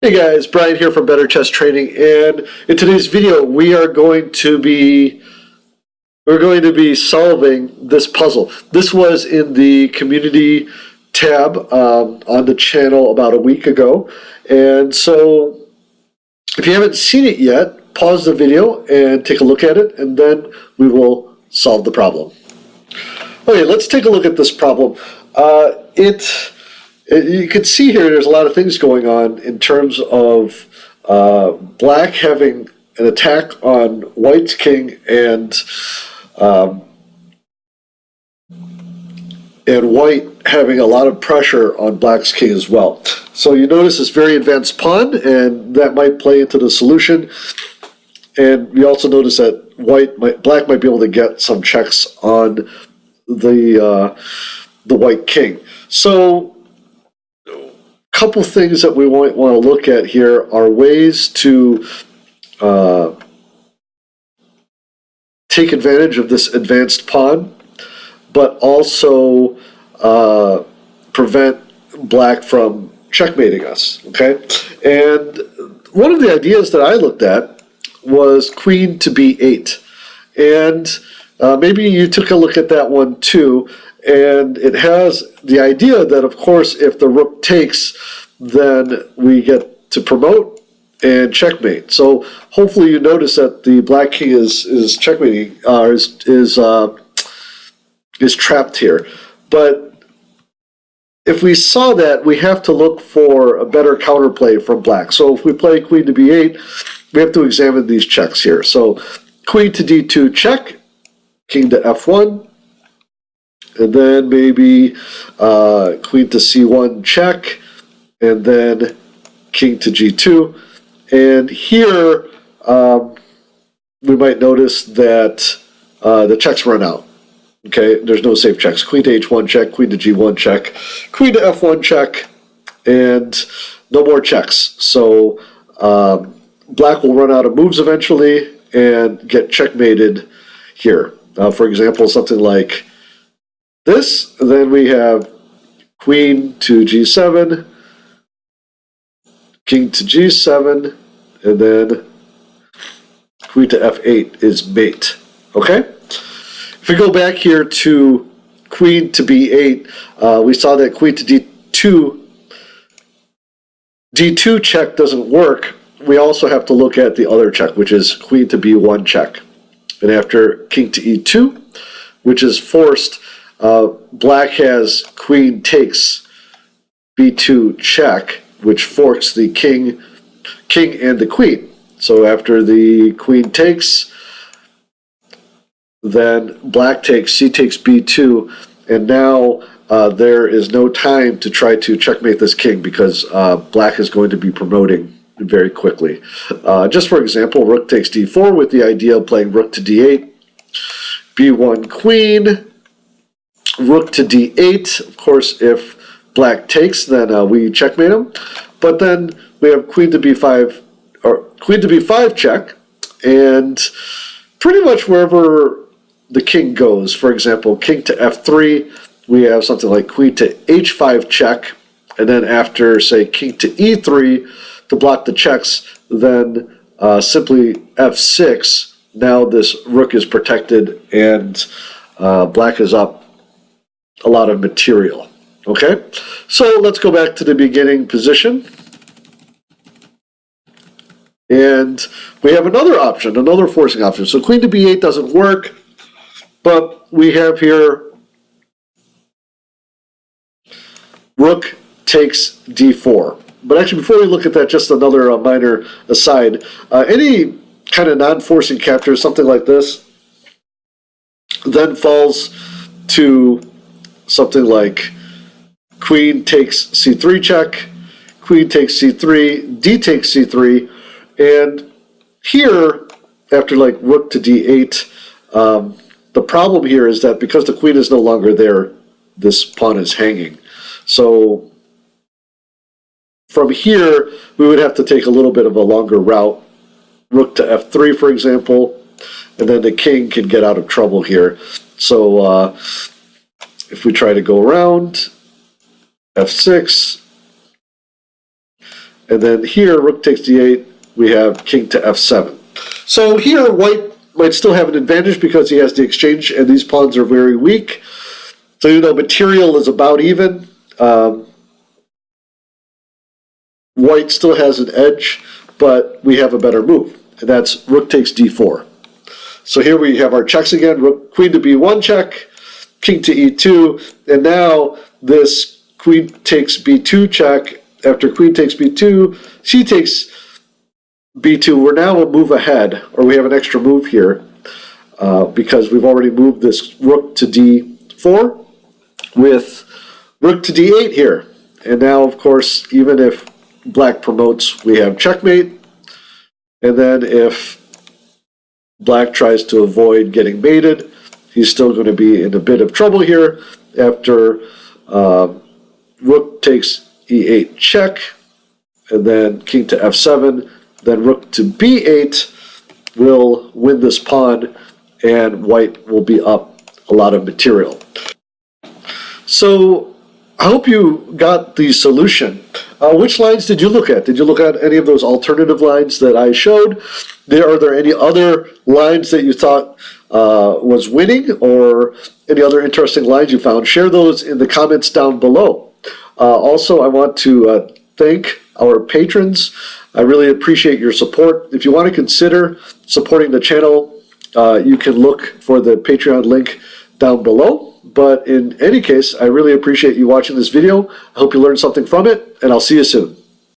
Hey guys, Brian here from Better Chess Training, and in today's video we're going to be solving this puzzle. This was in the community tab on the channel about a week ago, and so if you haven't seen it yet, pause the video and take a look at it, and then we will solve the problem. Okay, let's take a look at this problem. You can see here there's a lot of things going on in terms of black having an attack on white's king and white having a lot of pressure on black's king as well. So you notice this very advanced pawn, and that might play into the solution. And you also notice that black might be able to get some checks on the white king. So couple things that we might want to look at here are ways to take advantage of this advanced pawn, but also prevent black from checkmating us. Okay, and one of the ideas that I looked at was queen to b8, and maybe you took a look at that one too. And it has the idea that, of course, if the rook takes, then we get to promote and checkmate. So hopefully you notice that the black king is checkmating, is trapped here. But if we saw that, we have to look for a better counterplay from black. So if we play queen to b8, we have to examine these checks here. So queen to d2 check, king to f1. And then maybe queen to c1 check, and then king to g2. And here we might notice that the checks run out. Okay, there's no safe checks. Queen to h1 check, queen to g1 check, queen to f1 check, and no more checks. So black will run out of moves eventually and get checkmated here. For example, something like this, and then we have queen to g7, king to g7, and then queen to f8 is mate. Okay? If we go back here to queen to b8, we saw that queen to d2 check doesn't work. We also have to look at the other check, which is queen to b1 check. And after king to e2, which is forced, black has queen takes b2 check, which forks the king and the queen. So after the queen takes, then black takes, c takes b2, and now there is no time to try to checkmate this king because black is going to be promoting very quickly. Just for example, rook takes d4 with the idea of playing rook to d8, b1 queen, rook to d8. Of course, if black takes, then we checkmate him. But then we have queen to b5, or queen to b5 check, and pretty much wherever the king goes. For example, king to f3, we have something like queen to h5 check, and then after, say, king to e3 to block the checks, then simply f6. Now this rook is protected, and black is up a lot of material. Okay, so let's go back to the beginning position, and we have another option, another forcing option. So queen to b8 doesn't work, but we have here rook takes d4. But actually, before we look at that, just another minor aside, any kind of non-forcing capture, something like this, then falls to something like queen takes c3 check, queen takes c3, d takes c3, and here, after like rook to d8, the problem here is that because the queen is no longer there, this pawn is hanging. So from here, we would have to take a little bit of a longer route, rook to f3, for example, and then the king can get out of trouble here. So if we try to go around, f6, And then here, rook takes d8, we have king to f7. So here, white might still have an advantage because he has the exchange, and these pawns are very weak. So even though material is about even, white still has an edge, but we have a better move, and that's rook takes d4. So here we have our checks again, rook, queen to b1 check, king to e2, and now this queen takes b2 check. After queen takes b2, she takes b2. We're now a move ahead, or we have an extra move here, because we've already moved this rook to d4 with rook to d8 here. And now, of course, even if black promotes, we have checkmate. And then if black tries to avoid getting mated, he's still going to be in a bit of trouble here after rook takes e8 check, and then king to f7, then rook to b8 will win this pawn, and white will be up a lot of material. So I hope you got the solution. Which lines did you look at? Did you look at any of those alternative lines that I showed? Are there any other lines that you thought was winning, or any other interesting lines you found? Share those in the comments down below. Also, I want to thank our patrons. I really appreciate your support. If you want to consider supporting the channel, you can look for the Patreon link down below. But in any case, I really appreciate you watching this video. I hope you learned something from it, and I'll see you soon.